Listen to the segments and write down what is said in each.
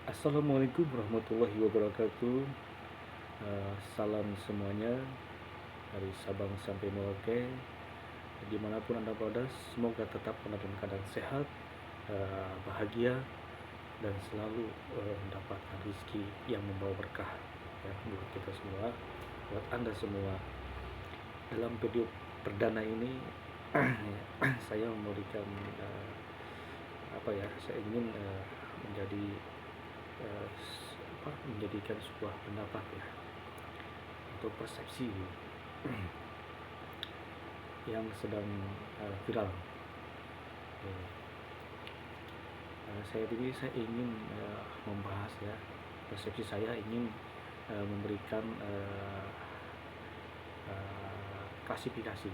Assalamualaikum warahmatullahi wabarakatuh. Salam semuanya dari Sabang sampai Merauke. Dimanapun anda berada, semoga tetap dalam keadaan sehat, bahagia, dan selalu mendapatkan rezeki yang membawa berkah ya, buat kita semua, buat anda semua. Dalam video perdana ini saya memberikan saya ingin menjadi menjadikan sebuah pendapat ya, atau persepsi yang sedang viral. Saya ingin membahas ya, persepsi saya ingin memberikan klasifikasi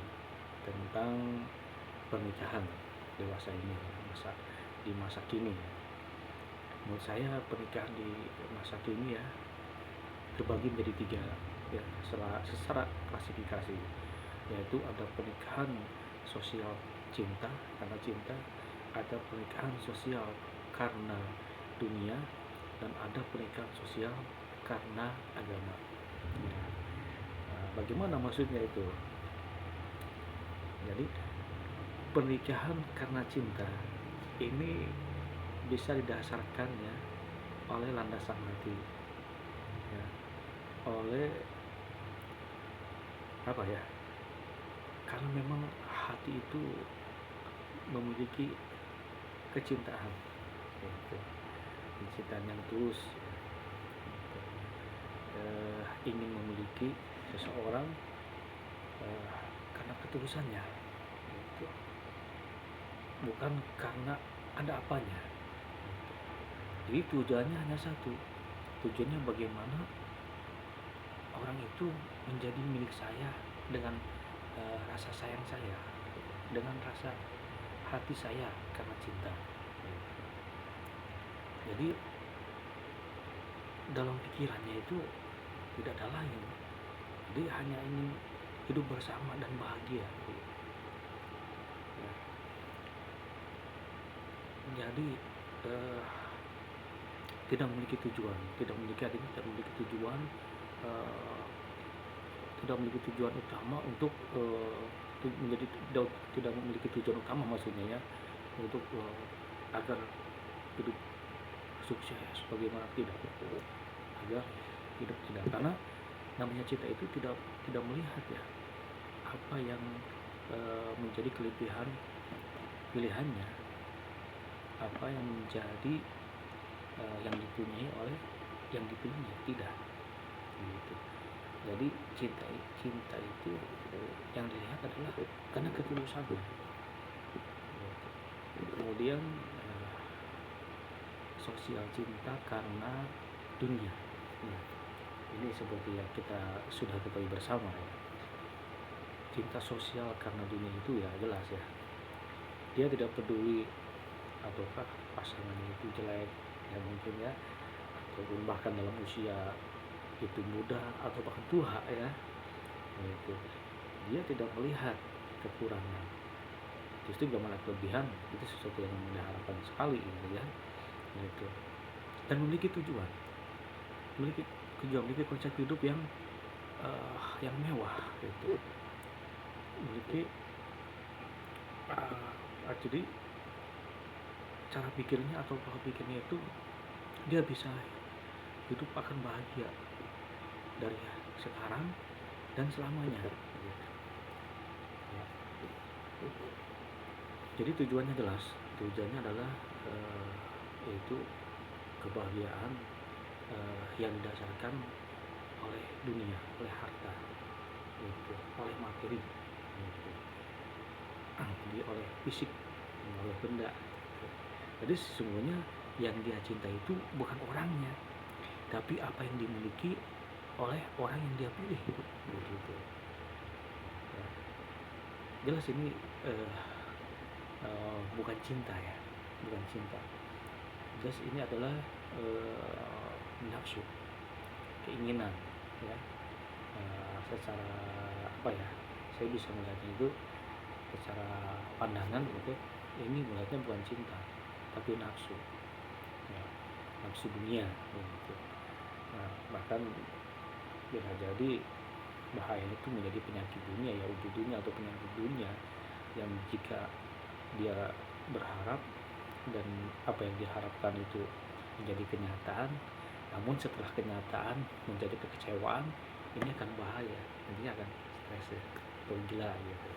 tentang pernikahan dewasa ini, di masa kini. Menurut saya pernikahan di masa kini ya terbagi menjadi tiga ya, secara klasifikasi, yaitu ada pernikahan sosial cinta karena cinta, ada pernikahan sosial karena dunia, dan ada pernikahan sosial karena agama ya. Bagaimana maksudnya itu? Jadi pernikahan karena cinta ini bisa didasarkan ya oleh landasan hati ya, oleh apa ya, karena memang hati itu memiliki kecintaan gitu. Kecintaan yang tulus gitu. Ingin memiliki seseorang karena ketulusannya gitu. Bukan karena ada apanya. Jadi tujuannya hanya satu, tujuannya bagaimana orang itu menjadi milik saya dengan rasa sayang saya, dengan rasa hati saya karena cinta. Jadi dalam pikirannya itu tidak ada lain, dia hanya ingin hidup bersama dan bahagia. Jadi tidak memiliki tujuan, tidak memiliki tujuan, tidak memiliki tujuan utama untuk tidak memiliki tujuan utama, maksudnya ya, untuk agar hidup sukses bagaimana, tidak, agar hidup tidak, karena namanya cinta itu tidak melihat ya apa yang menjadi kelebihan pilihannya, apa yang menjadi yang dipunyai oleh yang dipilihnya, tidak gitu. Jadi cinta itu yang dilihat adalah karena ketulusan. Kemudian sosial cinta karena dunia. Nah, ini seperti yang kita sudah ketahui bersama ya. Cinta sosial karena dunia itu ya jelas ya, dia tidak peduli ataukah pasangannya itu jelek ya mungkin ya, ataupun bahkan dalam usia itu muda atau bahkan tua ya, itu dia tidak melihat kekurangan, justru dia melihat kelebihan. Itu sesuatu yang diharapkan sekali gitu ya, gitu. Dan memiliki tujuan, memiliki konsep hidup yang mewah gitu, memiliki jadi cara pikirnya atau pola pikirnya itu dia bisa hidup akan bahagia dari sekarang dan selamanya gitu. Ya. Jadi tujuannya jelas, tujuannya adalah yaitu kebahagiaan yang didasarkan oleh dunia, oleh harta gitu, oleh materi gitu. Jadi oleh fisik, oleh benda. Jadi sesungguhnya yang dia cinta itu bukan orangnya, tapi apa yang dimiliki oleh orang yang dia pilih gitu. Ya. Jelas ini bukan cinta ya, bukan cinta. Jelas ini adalah nafsu, keinginan ya. Secara apa ya, saya bisa melihatnya itu secara pandangan gitu, ini melihatnya bukan cinta tapi nafsu ya. nafsu dunia gitu. Nah, bahkan bisa jadi bahaya itu menjadi penyakit dunia ya, uji dunia atau penyakit dunia yang jika dia berharap dan apa yang diharapkan itu menjadi kenyataan, namun setelah kenyataan menjadi kekecewaan, ini akan bahaya, nantinya akan stres ya, atau gila gitu.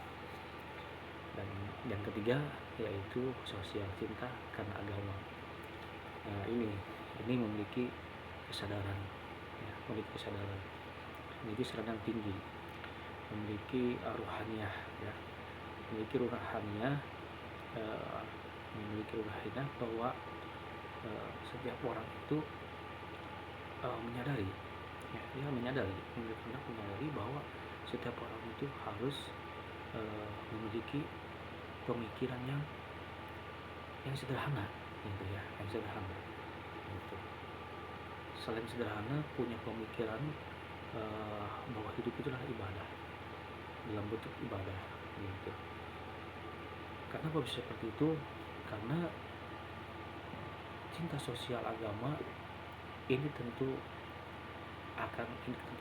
Dan yang ketiga yaitu sosial, cinta karena agama. Nah, ini memiliki kesadaran ya, memiliki kesadaran tinggi, memiliki ruhaniyah ya, memiliki ruhaniyah bahwa setiap orang itu menyadari ya, dia menyadari bahwa setiap orang itu harus memiliki pemikiran yang sederhana gitu ya, yang sederhana gitu. Selain sederhana, punya pemikiran bahwa hidup itu adalah ibadah, dalam bentuk ibadah gitu. Kenapa bisa seperti itu? Karena cinta sosial agama ini tentu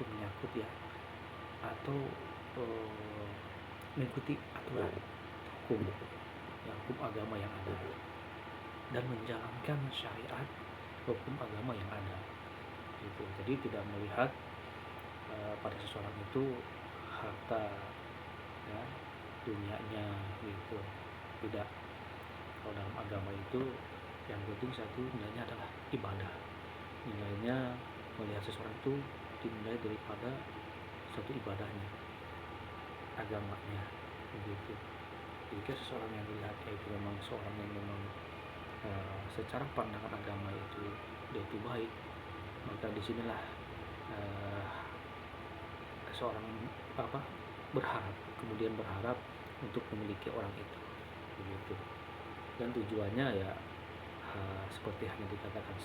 menyangkut ya, atau mengikuti aturan hukum ya, hukum agama yang ada, dan menjalankan syariat hukum agama yang ada gitu. Jadi tidak melihat pada seseorang itu harta ya, dunianya gitu, tidak. Kalau dalam agama itu yang penting satu nilainya adalah ibadah, nilainya melihat seseorang itu dinilai daripada satu ibadahnya, agamanya begitu. Jika seseorang yang dilihatnya itu memang seorang yang memang secara pandangan agama itu dia itu baik, maka disinilah seorang berharap untuk memiliki orang itu begitu. Dan tujuannya ya seperti hanya dikatakan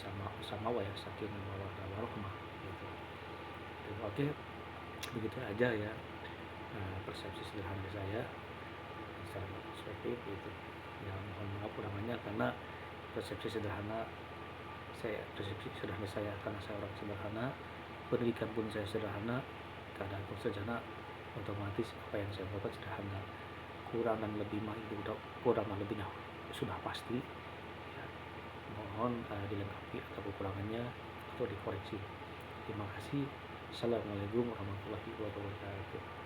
sama wa yasakin mawaddah warahmah gitu. Oke, begitu aja ya persepsi sederhana saya secara perspektif itu. Ya, mohon maaf kurangannya karena persepsi sederhana saya karena saya orang sederhana, pendidikan pun saya sederhana, keadaan pun sederhana, otomatis apa yang saya lakukan sederhana. Kurang dan lebihnya sudah pasti ya, mohon dilengkapi atau kekurangannya atau dikoreksi. Terima kasih. Assalamualaikum warahmatullahi wabarakatuh.